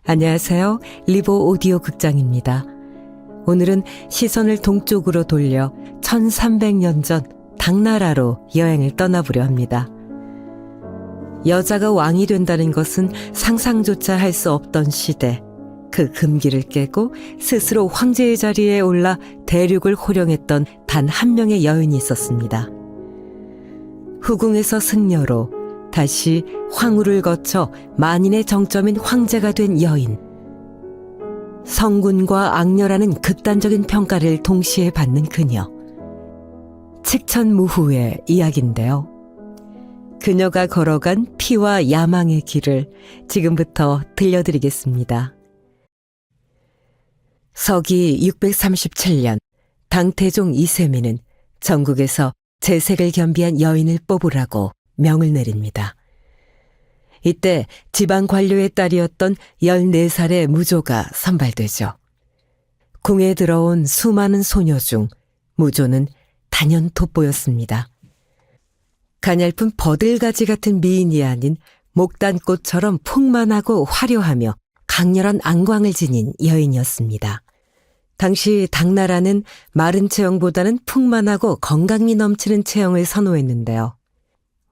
안녕하세요. 리보 오디오 극장입니다. 오늘은 시선을 동쪽으로 돌려 1300년 전 당나라로 여행을 떠나보려 합니다. 여자가 왕이 된다는 것은 상상조차 할 수 없던 시대, 그 금기를 깨고 스스로 황제의 자리에 올라 대륙을 호령했던 단 한 명의 여인이 있었습니다. 후궁에서 승려로 다시 황후를 거쳐 만인의 정점인 황제가 된 여인. 성군과 악녀라는 극단적인 평가를 동시에 받는 그녀. 칙천무후의 이야기인데요. 그녀가 걸어간 피와 야망의 길을 지금부터 들려드리겠습니다. 서기 637년 당태종 이세민은 전국에서 재색을 겸비한 여인을 뽑으라고 명을 내립니다. 이때 지방 관료의 딸이었던 14살의 무조가 선발되죠. 궁에 들어온 수많은 소녀 중 무조는 단연 돋보였습니다. 가냘픈 버들가지 같은 미인이 아닌 목단꽃처럼 풍만하고 화려하며 강렬한 안광을 지닌 여인이었습니다. 당시 당나라는 마른 체형보다는 풍만하고 건강미 넘치는 체형을 선호했는데요.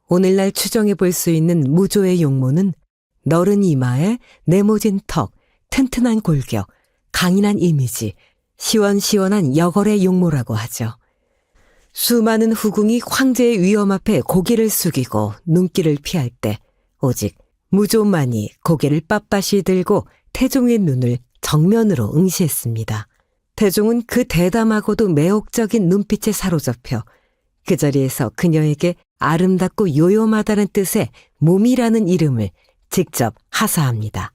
오늘날 추정해 볼 수 있는 무조의 용모는 너른 이마에 네모진 턱, 튼튼한 골격, 강인한 이미지, 시원시원한 여걸의 용모라고 하죠. 수많은 후궁이 황제의 위엄 앞에 고개를 숙이고 눈길을 피할 때 오직 무조만이 고개를 빳빳이 들고 태종의 눈을 정면으로 응시했습니다. 태종은 그 대담하고도 매혹적인 눈빛에 사로잡혀 그 자리에서 그녀에게 아름답고 요염하다는 뜻의 몸이라는 이름을 직접 하사합니다.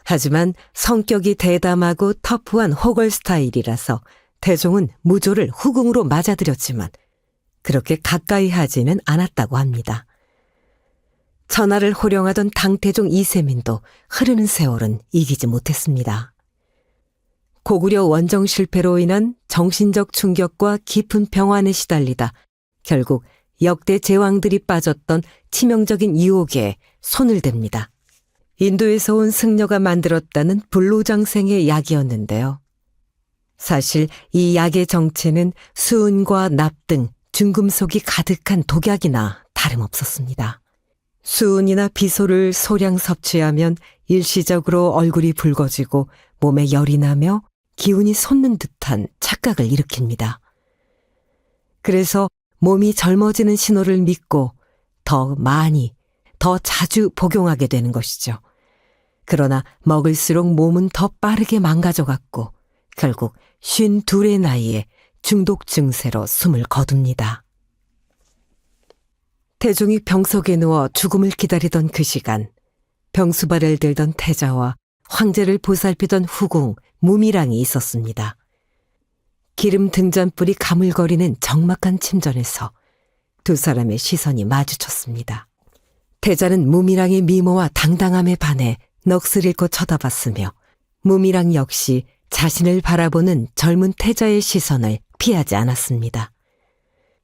하지만 성격이 대담하고 터프한 호걸 스타일이라서 태종은 무조를 후궁으로 맞아들였지만 그렇게 가까이 하지는 않았다고 합니다. 천하를 호령하던 당태종 이세민도 흐르는 세월은 이기지 못했습니다. 고구려 원정 실패로 인한 정신적 충격과 깊은 병환에 시달리다 결국 역대 제왕들이 빠졌던 치명적인 유혹에 손을 댑니다. 인도에서 온 승려가 만들었다는 불로장생의 약이었는데요. 사실 이 약의 정체는 수은과 납 등 중금속이 가득한 독약이나 다름없었습니다. 수은이나 비소를 소량 섭취하면 일시적으로 얼굴이 붉어지고 몸에 열이 나며 기운이 솟는 듯한 착각을 일으킵니다. 그래서 몸이 젊어지는 신호를 믿고 더 많이, 더 자주 복용하게 되는 것이죠. 그러나 먹을수록 몸은 더 빠르게 망가져갔고 결국 52의 나이에 중독 증세로 숨을 거둡니다. 태종이 병석에 누워 죽음을 기다리던 그 시간, 병수발을 들던 태자와 황제를 보살피던 후궁 무미랑이 있었습니다. 기름 등잔불이 가물거리는 적막한 침전에서 두 사람의 시선이 마주쳤습니다. 태자는 무미랑의 미모와 당당함에 반해 넋을 잃고 쳐다봤으며 무미랑 역시 자신을 바라보는 젊은 태자의 시선을 피하지 않았습니다.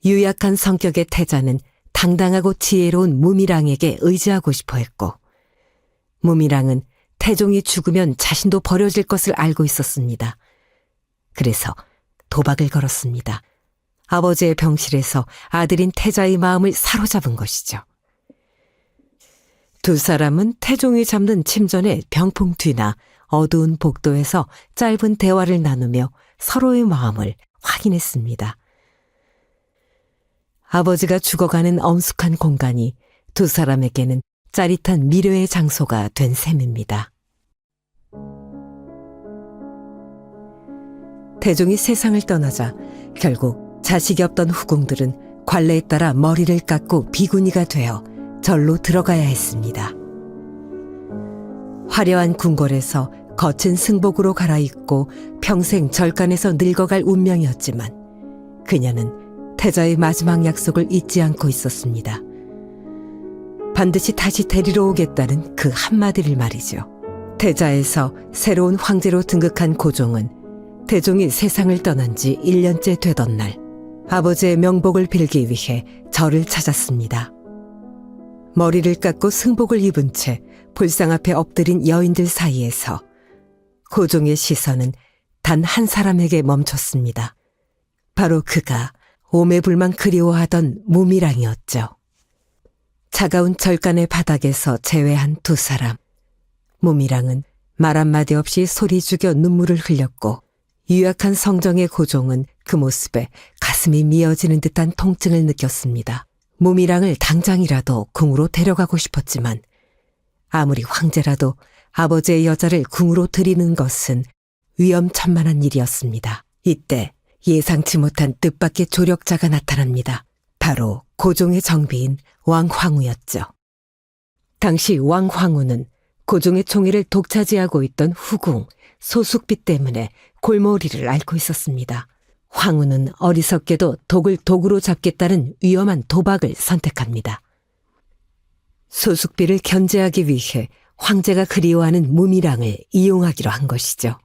유약한 성격의 태자는 당당하고 지혜로운 무미랑에게 의지하고 싶어 했고 무미랑은 태종이 죽으면 자신도 버려질 것을 알고 있었습니다. 그래서 도박을 걸었습니다. 아버지의 병실에서 아들인 태자의 마음을 사로잡은 것이죠. 두 사람은 태종이 잠든 침전의 병풍 뒤나 어두운 복도에서 짧은 대화를 나누며 서로의 마음을 확인했습니다. 아버지가 죽어가는 엄숙한 공간이 두 사람에게는 짜릿한 미래의 장소가 된 셈입니다. 태종이 세상을 떠나자 결국 자식이 없던 후궁들은 관례에 따라 머리를 깎고 비구니가 되어 절로 들어가야 했습니다. 화려한 궁궐에서 거친 승복으로 갈아입고 평생 절간에서 늙어갈 운명이었지만 그녀는 태자의 마지막 약속을 잊지 않고 있었습니다. 반드시 다시 데리러 오겠다는 그 한마디를 말이죠. 태자에서 새로운 황제로 등극한 고종은 태종이 세상을 떠난 지 1년째 되던 날 아버지의 명복을 빌기 위해 절을 찾았습니다. 머리를 깎고 승복을 입은 채 불상 앞에 엎드린 여인들 사이에서 고종의 시선은 단 한 사람에게 멈췄습니다. 바로 그가 오매불망 그리워하던 무미랑이었죠. 차가운 절간의 바닥에서 제외한 두 사람. 무미랑은 말 한마디 없이 소리 죽여 눈물을 흘렸고 유약한 성정의 고종은 그 모습에 가슴이 미어지는 듯한 통증을 느꼈습니다. 무미랑을 당장이라도 궁으로 데려가고 싶었지만 아무리 황제라도 아버지의 여자를 궁으로 들이는 것은 위험천만한 일이었습니다. 이때 예상치 못한 뜻밖의 조력자가 나타납니다. 바로 고종의 정비인 왕황후였죠. 당시 왕황후는 고종의 총애를 독차지하고 있던 후궁 소숙비 때문에 골머리를 앓고 있었습니다. 황후는 어리석게도 독을 독으로 잡겠다는 위험한 도박을 선택합니다. 소숙비를 견제하기 위해 황제가 그리워하는 무미랑을 이용하기로 한 것이죠.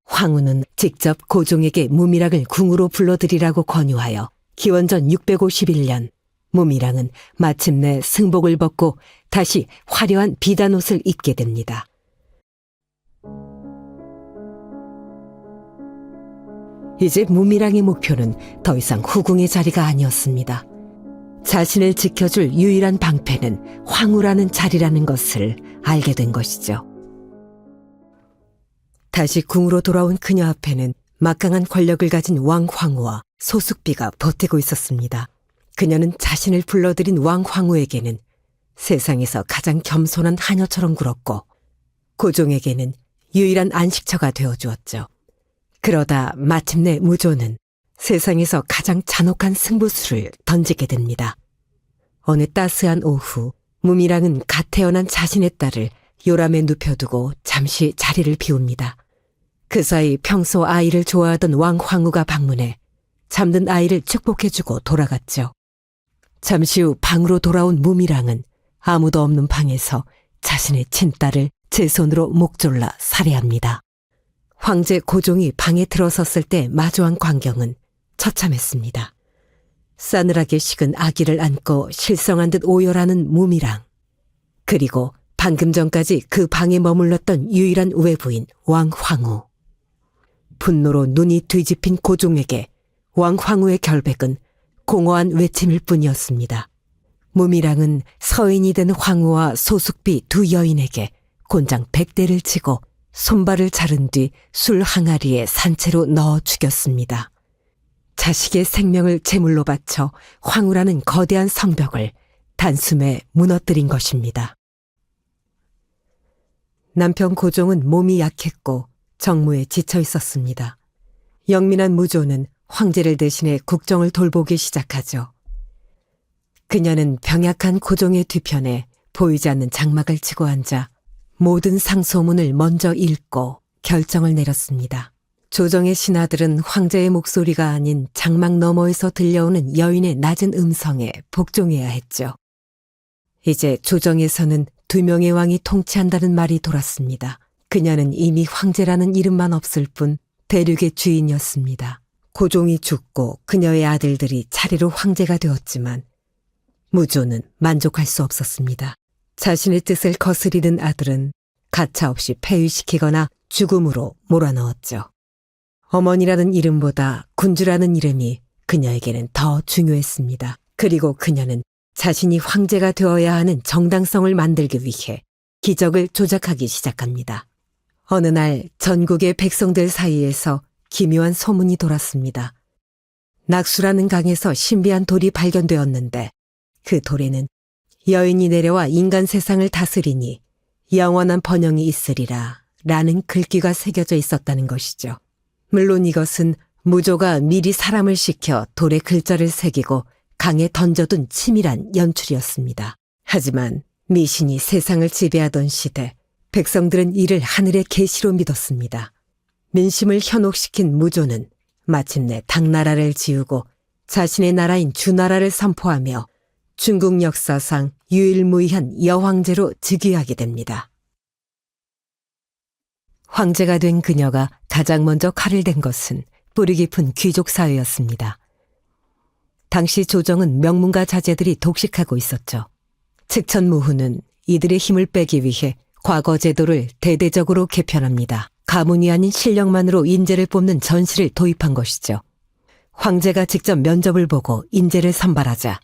황후는 직접 고종에게 무미랑을 궁으로 불러들이라고 권유하여 기원전 651년 무미랑은 마침내 승복을 벗고 다시 화려한 비단옷을 입게 됩니다. 이제 무미랑의 목표는 더 이상 후궁의 자리가 아니었습니다. 자신을 지켜줄 유일한 방패는 황후라는 자리라는 것을 알게 된 것이죠. 다시 궁으로 돌아온 그녀 앞에는 막강한 권력을 가진 왕황후와 소숙비가 버티고 있었습니다. 그녀는 자신을 불러들인 왕황후에게는 세상에서 가장 겸손한 하녀처럼 굴었고 고종에게는 유일한 안식처가 되어주었죠. 그러다 마침내 무조는 세상에서 가장 잔혹한 승부수를 던지게 됩니다. 어느 따스한 오후 무미랑은 갓 태어난 자신의 딸을 요람에 눕혀두고 잠시 자리를 비웁니다. 그 사이 평소 아이를 좋아하던 왕황후가 방문해 잠든 아이를 축복해주고 돌아갔죠. 잠시 후 방으로 돌아온 무미랑은 아무도 없는 방에서 자신의 친딸을 제 손으로 목 졸라 살해합니다. 황제 고종이 방에 들어섰을 때 마주한 광경은 처참했습니다. 싸늘하게 식은 아기를 안고 실성한 듯 오열하는 무미랑, 그리고 방금 전까지 그 방에 머물렀던 유일한 외부인 왕황후. 분노로 눈이 뒤집힌 고종에게 왕황후의 결백은 공허한 외침일 뿐이었습니다. 무미랑은 서인이 된 황후와 소숙비 두 여인에게 곤장 100대를 치고 손발을 자른 뒤 술 항아리에 산채로 넣어 죽였습니다. 자식의 생명을 제물로 바쳐 황후라는 거대한 성벽을 단숨에 무너뜨린 것입니다. 남편 고종은 몸이 약했고 정무에 지쳐 있었습니다. 영민한 무조는 황제를 대신해 국정을 돌보기 시작하죠. 그녀는 병약한 고종의 뒤편에 보이지 않는 장막을 치고 앉아 모든 상소문을 먼저 읽고 결정을 내렸습니다. 조정의 신하들은 황제의 목소리가 아닌 장막 너머에서 들려오는 여인의 낮은 음성에 복종해야 했죠. 이제 조정에서는 2명의 왕이 통치한다는 말이 돌았습니다. 그녀는 이미 황제라는 이름만 없을 뿐 대륙의 주인이었습니다. 고종이 죽고 그녀의 아들들이 차례로 황제가 되었지만 무조는 만족할 수 없었습니다. 자신의 뜻을 거스리는 아들은 가차없이 폐위시키거나 죽음으로 몰아넣었죠. 어머니라는 이름보다 군주라는 이름이 그녀에게는 더 중요했습니다. 그리고 그녀는 자신이 황제가 되어야 하는 정당성을 만들기 위해 기적을 조작하기 시작합니다. 어느 날 전국의 백성들 사이에서 기묘한 소문이 돌았습니다. 낙수라는 강에서 신비한 돌이 발견되었는데 그 돌에는 여인이 내려와 인간 세상을 다스리니 영원한 번영이 있으리라 라는 글귀가 새겨져 있었다는 것이죠. 물론 이것은 무조가 미리 사람을 시켜 돌에 글자를 새기고 강에 던져둔 치밀한 연출이었습니다. 하지만 미신이 세상을 지배하던 시대, 백성들은 이를 하늘의 계시로 믿었습니다. 민심을 현혹시킨 무조는 마침내 당나라를 지우고 자신의 나라인 주나라를 선포하며 중국 역사상 유일무이한 여황제로 즉위하게 됩니다. 황제가 된 그녀가 가장 먼저 칼을 댄 것은 뿌리 깊은 귀족 사회였습니다. 당시 조정은 명문가 자제들이 독식하고 있었죠. 측천무후는 이들의 힘을 빼기 위해 과거 제도를 대대적으로 개편합니다. 가문이 아닌 실력만으로 인재를 뽑는 전시를 도입한 것이죠. 황제가 직접 면접을 보고 인재를 선발하자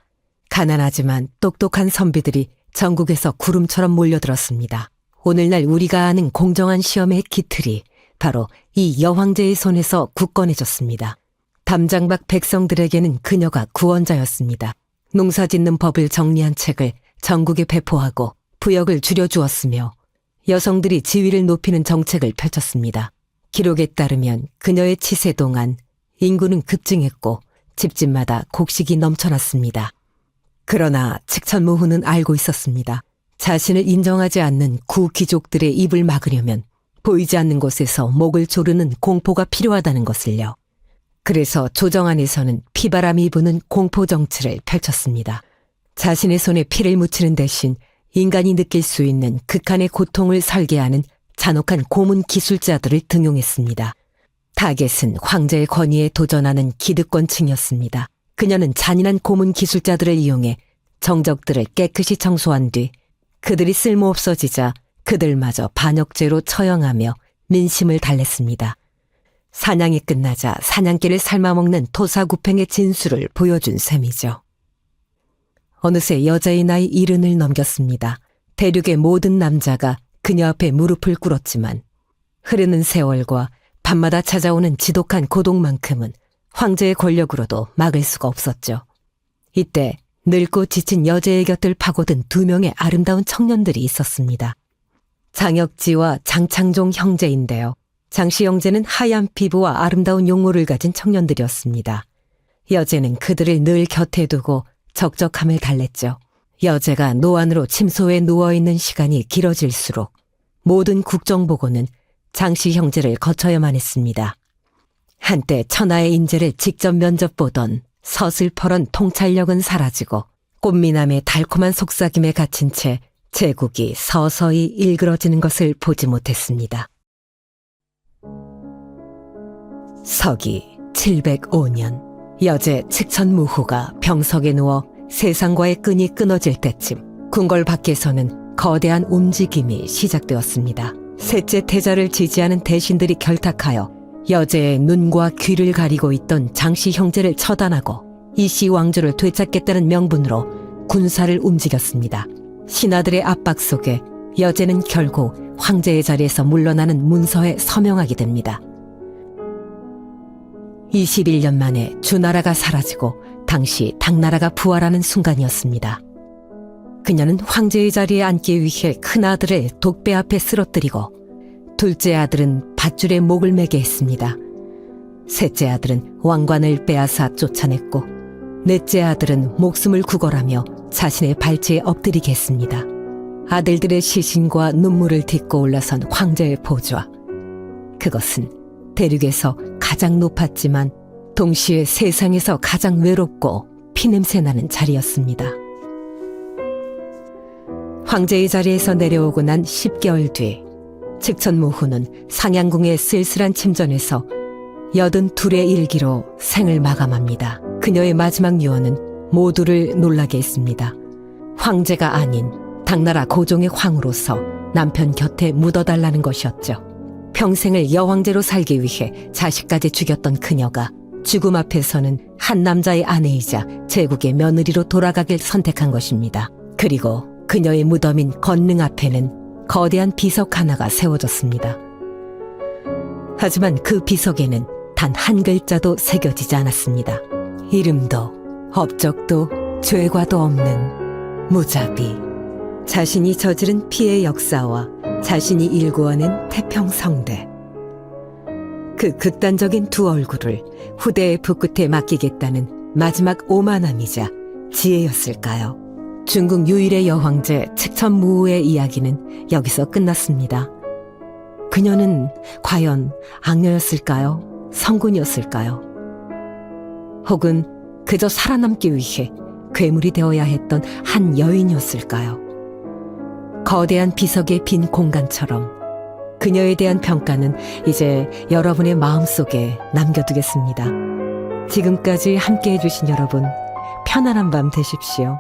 가난하지만 똑똑한 선비들이 전국에서 구름처럼 몰려들었습니다. 오늘날 우리가 아는 공정한 시험의 기틀이 바로 이 여황제의 손에서 굳건해졌습니다. 담장박 백성들에게는 그녀가 구원자였습니다. 농사짓는 법을 정리한 책을 전국에 배포하고 부역을 줄여주었으며 여성들이 지위를 높이는 정책을 펼쳤습니다. 기록에 따르면 그녀의 치세 동안 인구는 급증했고 집집마다 곡식이 넘쳐났습니다. 그러나 칙천무후는 알고 있었습니다. 자신을 인정하지 않는 구귀족들의 입을 막으려면 보이지 않는 곳에서 목을 조르는 공포가 필요하다는 것을요. 그래서 조정안에서는 피바람이 부는 공포정치를 펼쳤습니다. 자신의 손에 피를 묻히는 대신 인간이 느낄 수 있는 극한의 고통을 설계하는 잔혹한 고문 기술자들을 등용했습니다. 타겟은 황제의 권위에 도전하는 기득권층이었습니다. 그녀는 잔인한 고문 기술자들을 이용해 정적들을 깨끗이 청소한 뒤 그들이 쓸모없어지자 그들마저 반역죄로 처형하며 민심을 달랬습니다. 사냥이 끝나자 사냥개를 삶아먹는 토사구팽의 진수를 보여준 셈이죠. 어느새 여자의 나이 70을 넘겼습니다. 대륙의 모든 남자가 그녀 앞에 무릎을 꿇었지만 흐르는 세월과 밤마다 찾아오는 지독한 고독만큼은 황제의 권력으로도 막을 수가 없었죠. 이때 늙고 지친 여제의 곁을 파고든 2명의 아름다운 청년들이 있었습니다. 장혁지와 장창종 형제인데요. 장씨 형제는 하얀 피부와 아름다운 용모를 가진 청년들이었습니다. 여제는 그들을 늘 곁에 두고 적적함을 달랬죠. 여제가 노안으로 침소에 누워있는 시간이 길어질수록 모든 국정보고는 장씨 형제를 거쳐야만 했습니다. 한때 천하의 인재를 직접 면접보던 서슬퍼런 통찰력은 사라지고 꽃미남의 달콤한 속삭임에 갇힌 채 제국이 서서히 일그러지는 것을 보지 못했습니다. 서기 705년 여제 칙천무후가 병석에 누워 세상과의 끈이 끊어질 때쯤 궁궐 밖에서는 거대한 움직임이 시작되었습니다. 셋째 태자를 지지하는 대신들이 결탁하여 여제의 눈과 귀를 가리고 있던 장씨 형제를 처단하고 이씨 왕조를 되찾겠다는 명분으로 군사를 움직였습니다. 신하들의 압박 속에 여제는 결국 황제의 자리에서 물러나는 문서에 서명하게 됩니다. 21년 만에 주나라가 사라지고 당시 당나라가 부활하는 순간이었습니다. 그녀는 황제의 자리에 앉기 위해 큰아들을 독배 앞에 쓰러뜨리고 둘째 아들은 밧줄에 목을 매게 했습니다. 셋째 아들은 왕관을 빼앗아 쫓아냈고 넷째 아들은 목숨을 구걸하며 자신의 발치에 엎드리게 했습니다. 아들들의 시신과 눈물을 딛고 올라선 황제의 보좌. 그것은 대륙에서 가장 높았지만 동시에 세상에서 가장 외롭고 피냄새 나는 자리였습니다. 황제의 자리에서 내려오고 난 10개월 뒤 칙천무후는 상양궁의 쓸쓸한 침전에서 82의 일기로 생을 마감합니다. 그녀의 마지막 유언은 모두를 놀라게 했습니다. 황제가 아닌 당나라 고종의 황후로서 남편 곁에 묻어달라는 것이었죠. 평생을 여황제로 살기 위해 자식까지 죽였던 그녀가 죽음 앞에서는 한 남자의 아내이자 제국의 며느리로 돌아가길 선택한 것입니다. 그리고 그녀의 무덤인 건능 앞에는 거대한 비석 하나가 세워졌습니다. 하지만 그 비석에는 단 한 글자도 새겨지지 않았습니다. 이름도 업적도 죄과도 없는 무자비. 자신이 저지른 피해 역사와 자신이 일구어낸 태평성대. 그 극단적인 두 얼굴을 후대의 붓끝에 맡기겠다는 마지막 오만함이자 지혜였을까요? 중국 유일의 여황제 칙천무후의 이야기는 여기서 끝났습니다. 그녀는 과연 악녀였을까요? 성군이었을까요? 혹은 그저 살아남기 위해 괴물이 되어야 했던 한 여인이었을까요? 거대한 비석의 빈 공간처럼 그녀에 대한 평가는 이제 여러분의 마음속에 남겨두겠습니다. 지금까지 함께해 주신 여러분, 편안한 밤 되십시오.